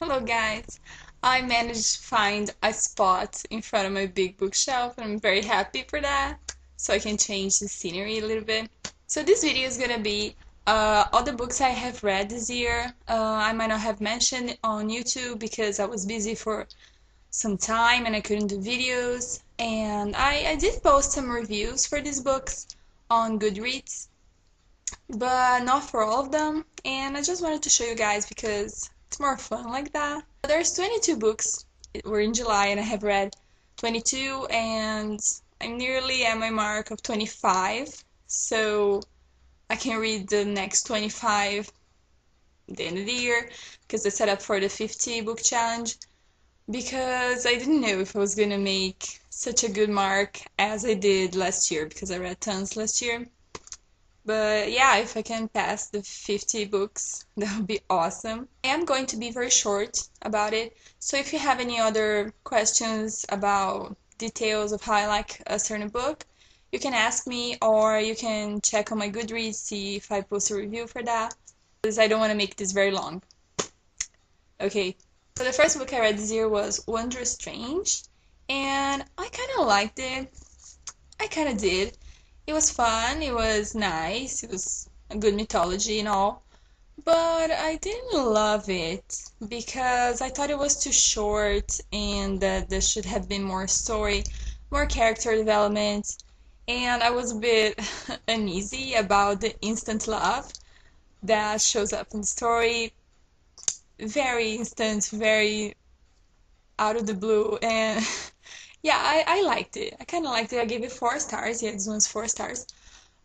Hello guys! I managed to find a spot in front of my big bookshelf and I'm very happy for that, so I can change the scenery a little bit. So this video is gonna be all the books I have read this year. I might not have mentioned on YouTube because I was busy for some time and I couldn't do videos, and I did post some reviews for these books on Goodreads, but not for all of them, and I just wanted to show you guys because it's more fun like that. There's 22 books. We're in July and I have read 22 and I'm nearly at my mark of 25, so I can read the next 25 at the end of the year because I set up for the 50 book challenge because I didn't know if I was gonna make such a good mark as I did last year because I read tons last year. But yeah, if I can pass the 50 books, that would be awesome. I am going to be very short about it, so if you have any other questions about details of how I like a certain book, you can ask me or you can check on my Goodreads, see if I post a review for that, because I don't want to make this very long. Okay, so the first book I read this year was Wondrous Strange, and I kind of liked it. I kind of did. It was fun, it was nice, it was a good mythology and all, but I didn't love it because I thought it was too short and that there should have been more story, more character development, and I was a bit uneasy about the instant love that shows up in the story. Very instant, very out of the blue, and yeah, I liked it. I kind of liked it. I gave it 4 stars. Yeah, this one's 4 stars.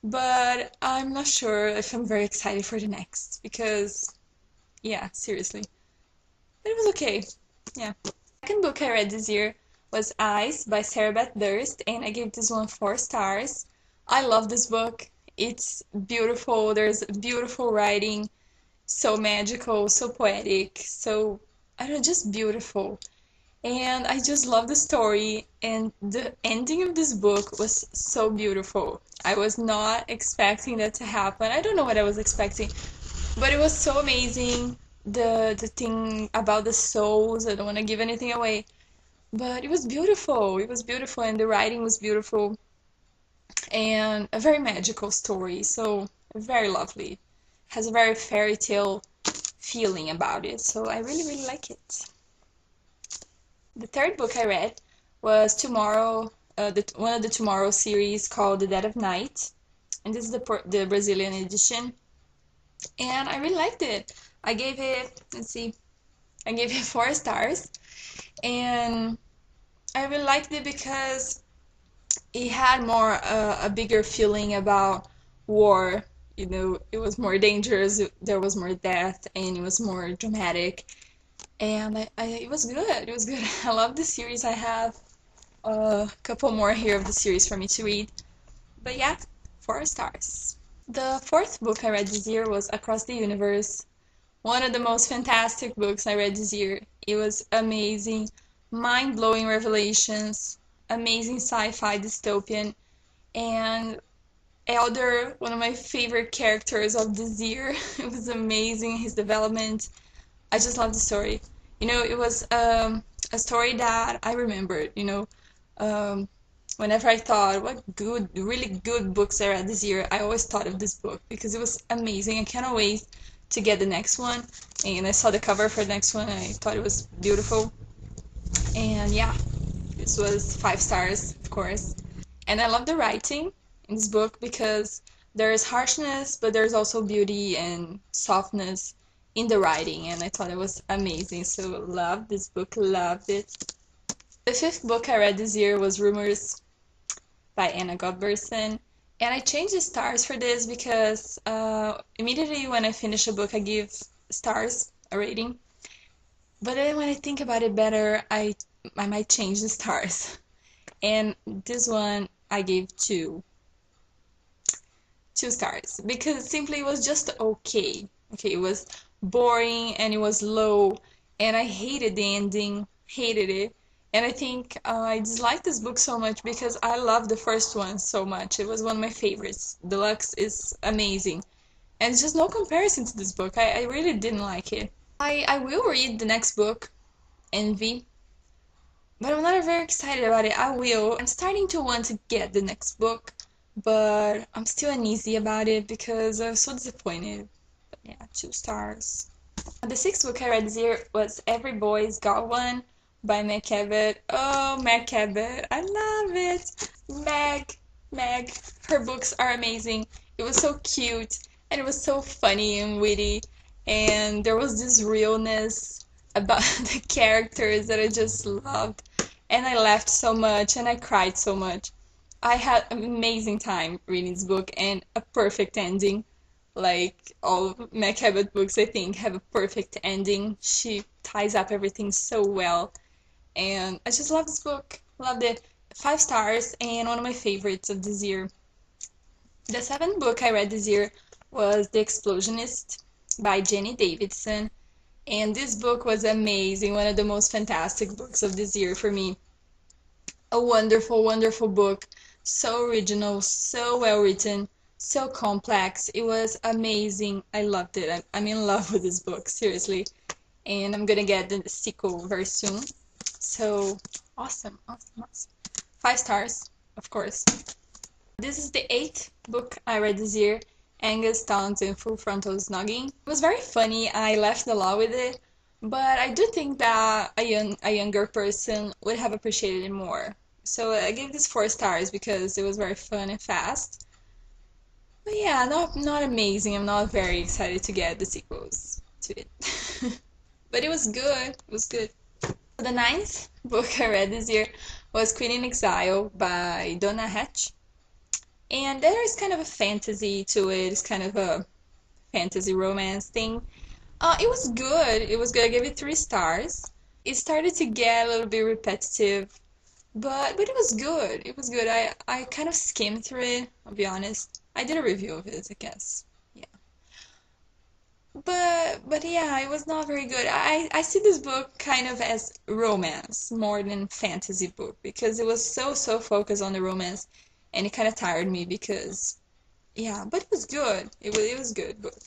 But I'm not sure if I'm very excited for the next because, yeah, seriously. But it was okay. Yeah. Second book I read this year was Eyes by Sarah Beth Durst, and I gave this one 4 stars. I love this book. It's beautiful. There's beautiful writing, so magical, so poetic, so, I don't know, just beautiful. And I just love the story, and the ending of this book was so beautiful. I was not expecting that to happen. I don't know what I was expecting, but it was so amazing. The thing about the souls, I don't want to give anything away, but it was beautiful. It was beautiful, and the writing was beautiful, and a very magical story. So very lovely. Has a very fairy tale feeling about it. So I really, really like it. The third book I read was Tomorrow, one of the Tomorrow series called The Dead of Night, and this is the Brazilian edition, and I really liked it. I gave it, let's see, I gave it 4 stars, and I really liked it because it had more a bigger feeling about war. You know, it was more dangerous, there was more death, and it was more dramatic. And it was good. It was good. I love the series. I have a couple more here of the series for me to read. But yeah, 4 stars. The fourth book I read this year was Across the Universe. One of the most fantastic books I read this year. It was amazing, mind-blowing revelations, amazing sci-fi dystopian, and Elder, one of my favorite characters of this year. It was amazing, his development. I just love the story. You know, it was a story that I remembered, um, whenever I thought what good, really good books I read this year, I always thought of this book because it was amazing. I cannot wait to get the next one. And I saw the cover for the next one and I thought it was beautiful. And yeah, this was 5 stars, of course. And I love the writing in this book because there's harshness, but there's also beauty and softness in the writing, and I thought it was amazing. So loved this book, loved it. The fifth book I read this year was Rumors by Anna Godbersen, and I changed the stars for this because immediately when I finish a book I give stars, a rating, but then when I think about it better I might change the stars. And this one I gave 2 stars because simply it was just okay. Okay, it was boring and it was low, and I hated the ending, hated it. And I think I disliked this book so much because I loved the first one so much. It was one of my favorites. Deluxe is amazing, and it's just no comparison to this book. I really didn't like it. I will read the next book, Envy, but I'm not very excited about it. I will. I'm starting to want to get the next book, but I'm still uneasy about it because I was so disappointed. But yeah, 2 stars. The sixth book I read this year was Every Boy's Got One by Meg Cabot. Oh, Meg Cabot, I love it. Meg, her books are amazing. It was so cute and it was so funny and witty, and there was this realness about the characters that I just loved. And I laughed so much and I cried so much. I had an amazing time reading this book and a perfect ending. Like all Meg Cabot books, I think, have a perfect ending. She ties up everything so well. And I just love this book. Loved it. 5 stars and one of my favorites of this year. The seventh book I read this year was The Explosionist by Jenny Davidson. And this book was amazing. One of the most fantastic books of this year for me. A wonderful, wonderful book. So original, so well written, so complex. It was amazing. I loved it. I'm in love with this book, seriously. And I'm gonna get the sequel very soon. So awesome, awesome, awesome. 5 stars, of course. This is the eighth book I read this year, Angus Townsend Full Frontal Snogging. It was very funny. I laughed a lot with it, but I do think that a younger person would have appreciated it more. So I gave this 4 stars because it was very fun and fast. But yeah, not amazing. I'm not very excited to get the sequels to it. But it was good. It was good. The ninth book I read this year was Queen in Exile by Donna Hatch. And there is kind of a fantasy to it. It's kind of a fantasy romance thing. It was good. It was good. I gave it 3 stars. It started to get a little bit repetitive, but it was good. It was good. I kind of skimmed through it, I'll be honest. I did a review of it, I guess. Yeah. But yeah, it was not very good. I see this book kind of as romance more than fantasy book because it was so focused on the romance and it kind of tired me because yeah, but it was good. It was good book.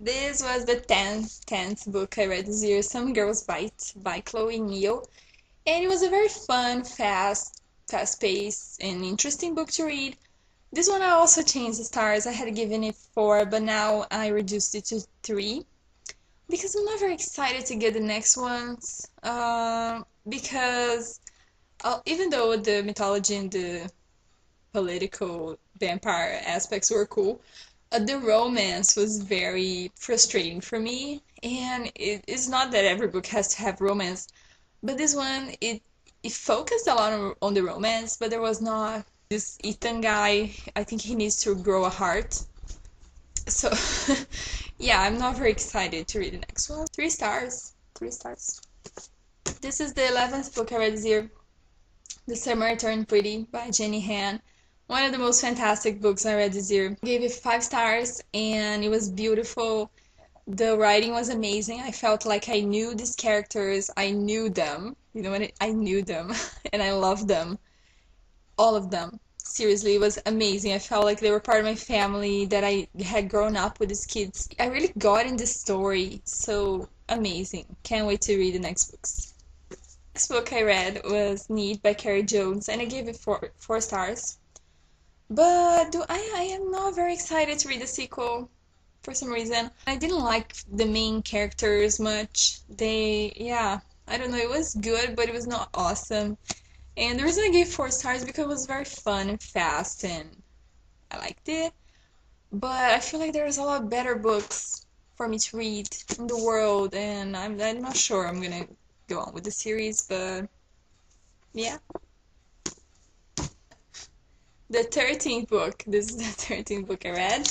This was the tenth book I read this year, Some Girls Bite by Chloe Neal. And it was a very fun, fast-paced, and interesting book to read. This one I also changed the stars. I had given it 4, but now I reduced it to 3 because I'm not very excited to get the next ones. Because even though the mythology and the political vampire aspects were cool, the romance was very frustrating for me. And it's not that every book has to have romance, but this one, it focused a lot on the romance, but there was not this Ethan guy. I think he needs to grow a heart. So, yeah, I'm not very excited to read the next one. 3 stars. 3 stars. This is the 11th book I read this year, The Summer Turned Pretty by Jenny Han. One of the most fantastic books I read this year. I gave it 5 stars and it was beautiful. The writing was amazing. I felt like I knew these characters. I knew them. You know what? I knew them and I loved them. All of them. Seriously, it was amazing. I felt like they were part of my family, that I had grown up with these kids. I really got in the story. So amazing. Can't wait to read the next books. Next book I read was Need by Carrie Jones and I gave it 4 stars. But I am not very excited to read the sequel for some reason. I didn't like the main characters much. Yeah, I don't know, it was good, but it was not awesome. And the reason I gave 4 stars is because it was very fun and fast and I liked it. But I feel like there's a lot better books for me to read in the world, and I'm not sure I'm gonna go on with the series, but yeah. The 13th book, this is the 13th book I read,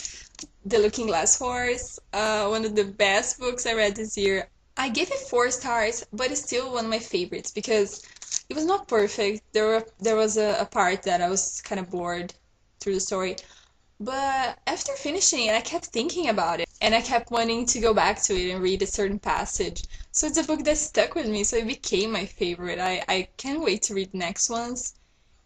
The Looking Glass Horse, one of the best books I read this year. I gave it 4 stars, but it's still one of my favorites because it was not perfect. There was a part that I was kind of bored through the story, but after finishing it, I kept thinking about it, and I kept wanting to go back to it and read a certain passage. So it's a book that stuck with me, so it became my favorite. I can't wait to read the next ones.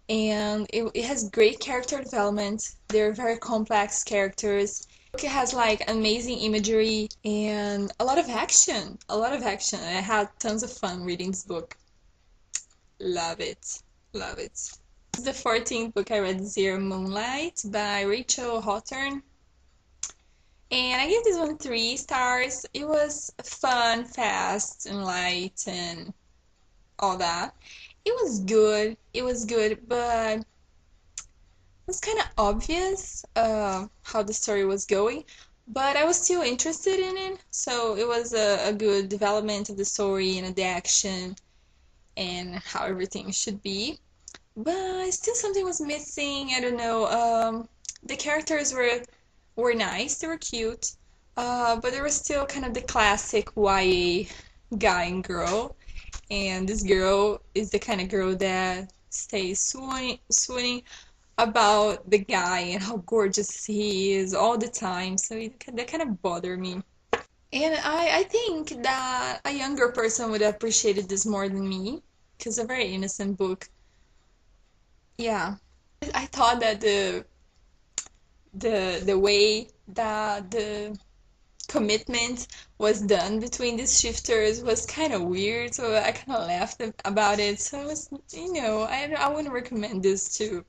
And it has great character development. They're very complex characters. It has like amazing imagery and a lot of action. A lot of action. I had tons of fun reading this book. Love it. Love it. The 14th book I read this year, Moonlight by Rachel Hawthorne. And I gave this one 3 stars. It was fun, fast, and light, and all that. It was good. It was good, but it was kind of obvious how the story was going. But I was still interested in it, so it was a good development of the story and the action and how everything should be. But still something was missing. I don't know. The characters were nice. They were cute. But there was still kind of the classic YA guy and girl. And this girl is the kind of girl that stays swooning about the guy and how gorgeous he is all the time. So that kind of bothered me. And I think that a younger person would have appreciated this more than me, because a very innocent book. Yeah. I thought that the way that the commitment was done between these shifters was kind of weird, so I kind of laughed about it. So it was, I wouldn't recommend this to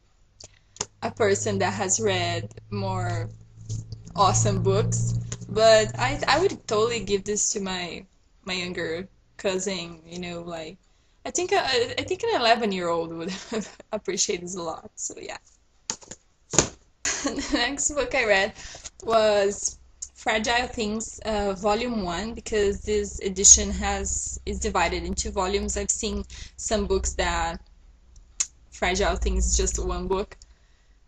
a person that has read more awesome books, but I would totally give this to my younger cousin, like I think an 11-year-old would appreciate this a lot. So yeah. The next book I read was Fragile Things, Volume 1, because this edition is divided into volumes. I've seen some books that Fragile Things is just one book.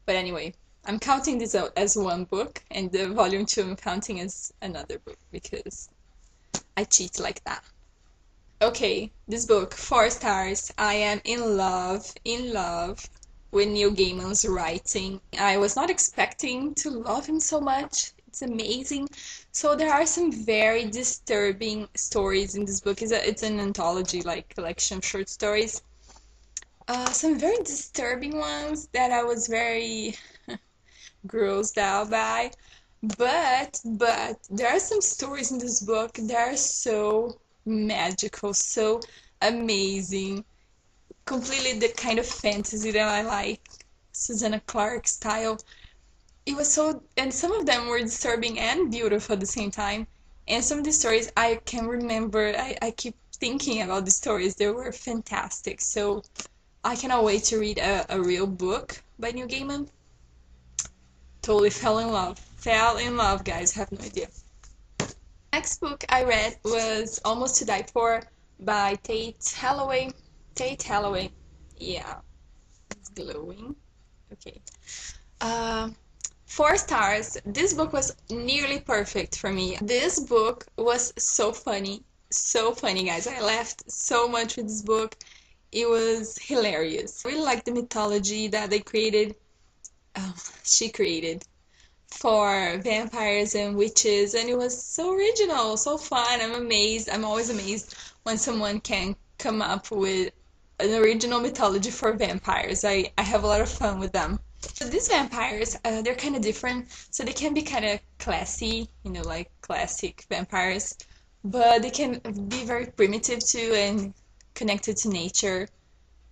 But anyway, I'm counting this out as one book, and the volume 2 I'm counting as another book, because I cheat like that. Okay, this book, 4 stars. I am in love with Neil Gaiman's writing. I was not expecting to love him so much. It's amazing. So there are some very disturbing stories in this book. It's an anthology, like collection of short stories. Some very disturbing ones that I was very grossed out by. But there are some stories in this book that are so magical, so amazing. Completely the kind of fantasy that I like, Susanna Clarke style. It was so, and some of them were disturbing and beautiful at the same time. And some of the stories I can remember, I keep thinking about the stories. They were fantastic. So I cannot wait to read a real book by Neil Gaiman. Totally fell in love. Fell in love, guys. Have no idea. Next book I read was Almost to Die For by Tate Halloway. Tate Halloway. Yeah. It's glowing. Okay. 4 stars. This book was nearly perfect for me. This book was so funny. So funny, guys. I laughed so much with this book. It was hilarious. I really like the mythology that they created. She created for vampires and witches, and it was so original, so fun. I'm amazed. I'm always amazed when someone can come up with an original mythology for vampires. I have a lot of fun with them. So these vampires, they're kind of different. So they can be kind of classy, like classic vampires, but they can be very primitive too and connected to nature.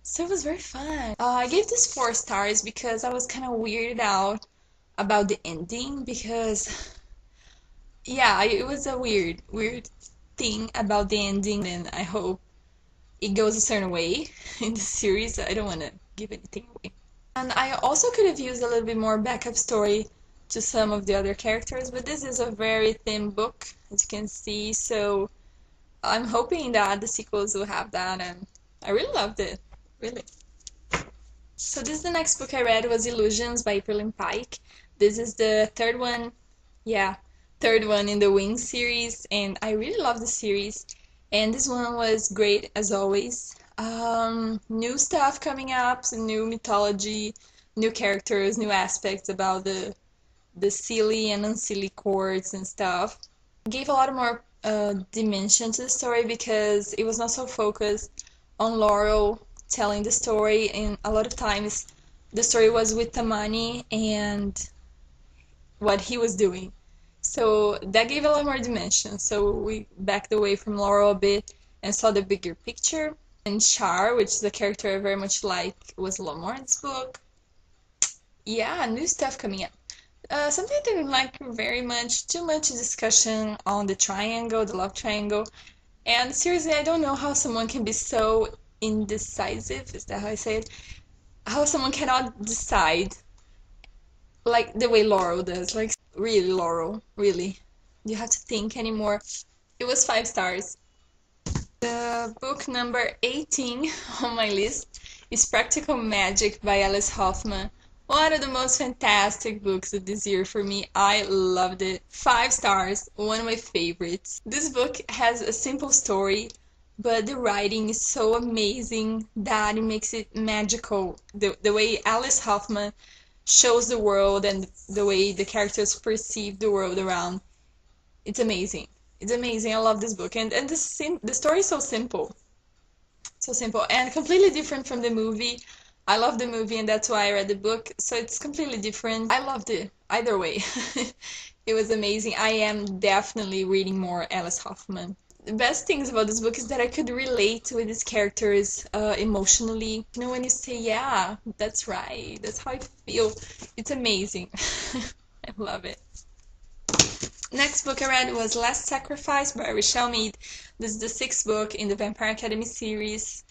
So it was very fun. I gave this 4 stars because I was kind of weirded out about the ending, because yeah, it was a weird thing about the ending, and I hope it goes a certain way in the series. I don't want to give anything away. And I also could have used a little bit more backup story to some of the other characters, but this is a very thin book, as you can see, so I'm hoping that the sequels will have that, and I really loved it. Really. So this is the next book I read, was Illusions by April Lynn Pike. This is the third one, yeah, third one in the Wings series, and I really love the series. And this one was great as always. New stuff coming up, some new mythology, new characters, new aspects about the silly and unsilly courts and stuff. Gave a lot more dimension to the story because it was not so focused on Laurel telling the story, and a lot of times the story was with Tamani and what he was doing. So that gave a lot more dimension. So we backed away from Laurel a bit and saw the bigger picture. And Char, which is a character I very much like, was a lot more in this book. Yeah, new stuff coming up. Something I didn't like very much, too much discussion on the triangle, the love triangle. And seriously, I don't know how someone can be so indecisive, is that how I say it? How someone cannot decide like the way Laurel does. Like, really, Laurel, really. You have to think anymore. It was 5 stars. The book number 18 on my list is Practical Magic by Alice Hoffman. One of the most fantastic books of this year for me. I loved it. 5 stars, one of my favorites. This book has a simple story, but the writing is so amazing that it makes it magical. The way Alice Hoffman shows the world and the way the characters perceive the world around, it's amazing. It's amazing. I love this book, and the story is so simple, so simple, and completely different from the movie. I love the movie, and that's why I read the book. So it's completely different. I loved it either way. It was amazing. I am definitely reading more Alice Hoffman. The best things about this book is that I could relate with these characters emotionally. You know, when you say, yeah, that's right, that's how I feel. It's amazing. I love it. Next book I read was Last Sacrifice by Richelle Mead. This is the 6th book in the Vampire Academy series.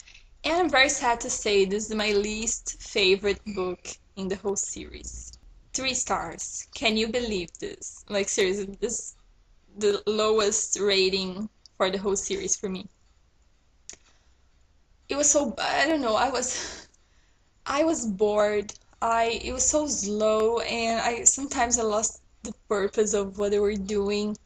And I'm very sad to say this is my least favorite book in the whole series. 3 stars. Can you believe this? Like, seriously, this is the lowest rating for the whole series for me. It was so, I don't know, I was bored. It was so slow, and I lost the purpose of what they were doing.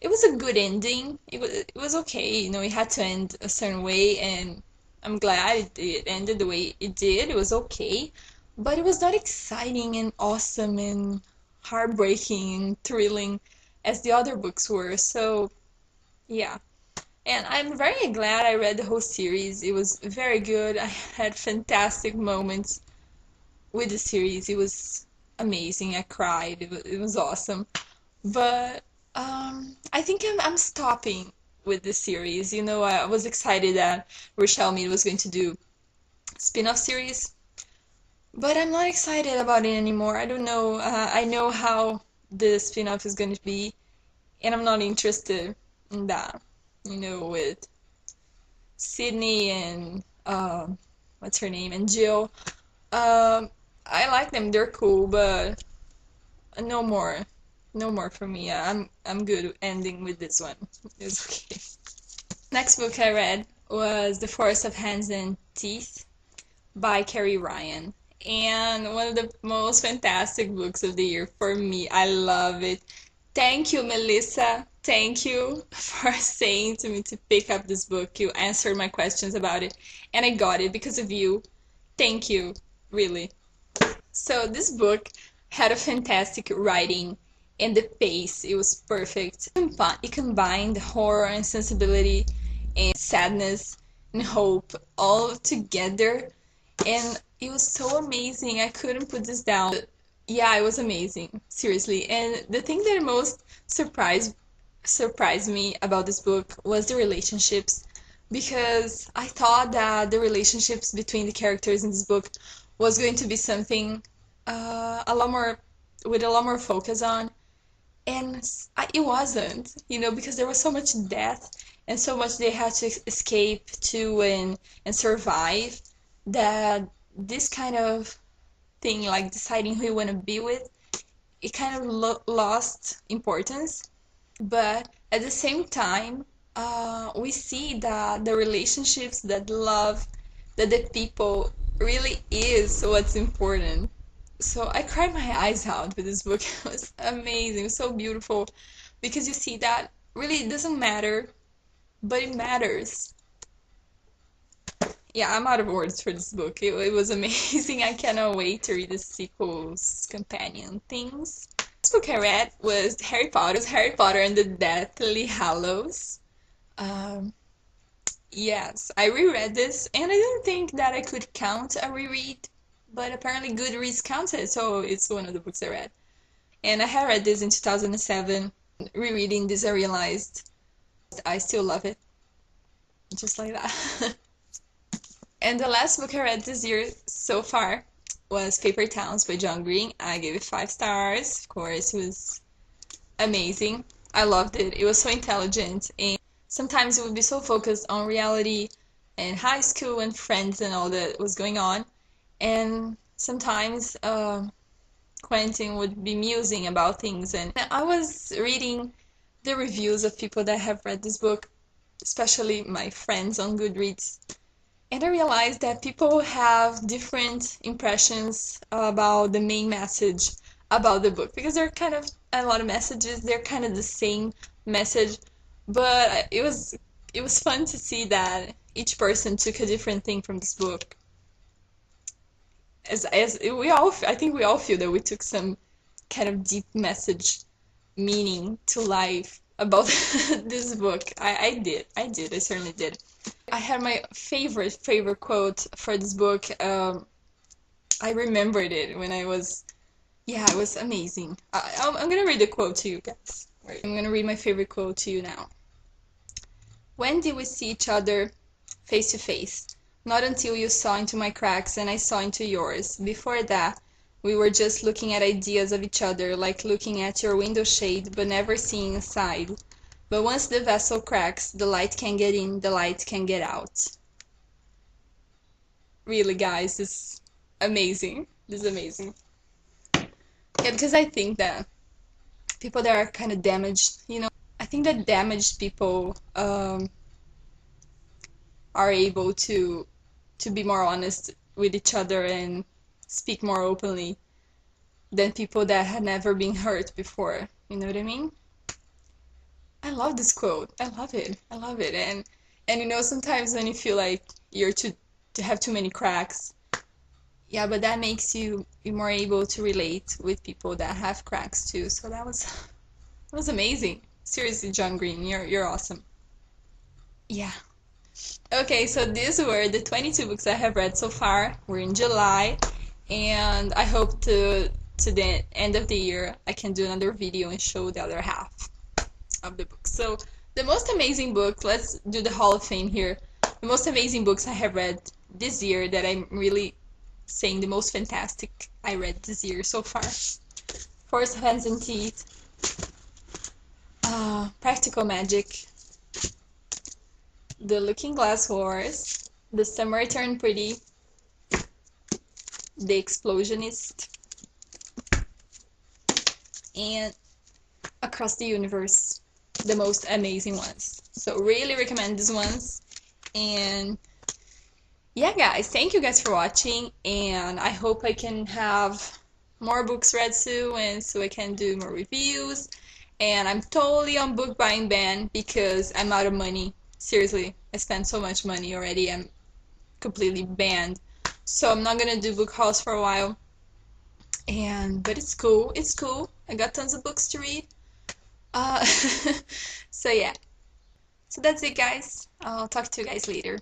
It was a good ending. It was okay, you know, it had to end a certain way, and I'm glad it ended the way it did. It was okay, but it was not exciting and awesome and heartbreaking and thrilling as the other books were. So, yeah. And I'm very glad I read the whole series. It was very good. I had fantastic moments with the series. It was amazing. I cried. It was awesome. But I think I'm stopping with the series. You know, I was excited that Richelle Mead was going to do spin-off series, but I'm not excited about it anymore. I don't know. I know how the spin-off is going to be, and I'm not interested in that. You know, with Sydney and what's her name, and Jill. I like them. They're cool, but no more. No more for me. I'm good ending with this one. It's okay. Next book I read was The Forest of Hands and Teeth by Carrie Ryan. And one of the most fantastic books of the year for me. I love it. Thank you, Melissa. Thank you for saying to me to pick up this book. You answered my questions about it, and I got it because of you. Thank you, really. So this book had a fantastic writing, and the pace, it was perfect. It combined horror and sensibility and sadness and hope all together, and it was so amazing. I couldn't put this down. Yeah, it was amazing, seriously. And the thing that most surprised me about this book was the relationships, because I thought that the relationships between the characters in this book was going to be something a lot more with a lot more focus on, and it wasn't, you know, because there was so much death and so much they had to escape to and survive, that this kind of thing, like deciding who you want to be with, it kind of lost importance. But at the same time, we see that the relationships, that love, that the people really is what's important. So I cried my eyes out with this book. It was amazing, it was so beautiful, because you see that really it doesn't matter, but it matters. Yeah, I'm out of words for this book. It was amazing. I cannot wait to read the sequels, companion things. This book I read was Harry Potter. It was Harry Potter and the Deathly Hallows. Um, yes, I reread this, and I didn't think that I could count a reread, but apparently Goodreads counts it, so it's one of the books I read. And I had read this in 2007. Rereading this, I realized I still love it. Just like that. And the last book I read this year so far was Paper Towns by John Green. I gave it 5 stars. Of course, it was amazing. I loved it. It was so intelligent, and sometimes it would be so focused on reality and high school and friends and all that was going on. And sometimes Quentin would be musing about things. And I was reading the reviews of people that have read this book, especially my friends on Goodreads. And I realized that people have different impressions about the main message about the book, because there are kind of a lot of messages, they're kind of the same message, but it was fun to see that each person took a different thing from this book. As we all, I think we all feel that we took some kind of deep message, meaning to life about this book. I certainly did. I had my favorite quote for this book. I remembered it when I was, yeah, it was amazing. I'm gonna read the quote to you guys. I'm gonna read my favorite quote to you now. When did we see each other face to face? Not until you saw into my cracks and I saw into yours. Before that, we were just looking at ideas of each other, like looking at your window shade, but never seeing inside. But once the vessel cracks, the light can get in, the light can get out. Really, guys, this is amazing. This is amazing. Yeah, because I think that people that are kind of damaged, you know, I think that damaged people are able to be more honest with each other and speak more openly than people that had never been hurt before. You know what I mean? I love this quote. I love it. I love it. And you know, sometimes when you feel like you're to have too many cracks, yeah, but that makes you be more able to relate with people that have cracks too. So that was amazing. Seriously, John Green, you're awesome. Yeah. Okay, so these were the 22 books I have read so far. We're in July, and I hope to the end of the year I can do another video and show the other half of the book. So the most amazing book, let's do the Hall of Fame here. The most amazing books I have read this year, that I'm really saying the most fantastic I read this year so far. Force of Hands and Teeth, Practical Magic, The Looking Glass Horse, The Summer Turned Pretty, The Explosionist, and Across the Universe, the most amazing ones. So really recommend these ones. And yeah, guys, thank you guys for watching, and I hope I can have more books read soon, and so I can do more reviews. And I'm totally on book buying ban because I'm out of money. Seriously, I spent so much money already. I'm completely banned. So I'm not gonna do book hauls for a while. But it's cool. It's cool. I got tons of books to read. Uh, so yeah. So that's it, guys. I'll talk to you guys later.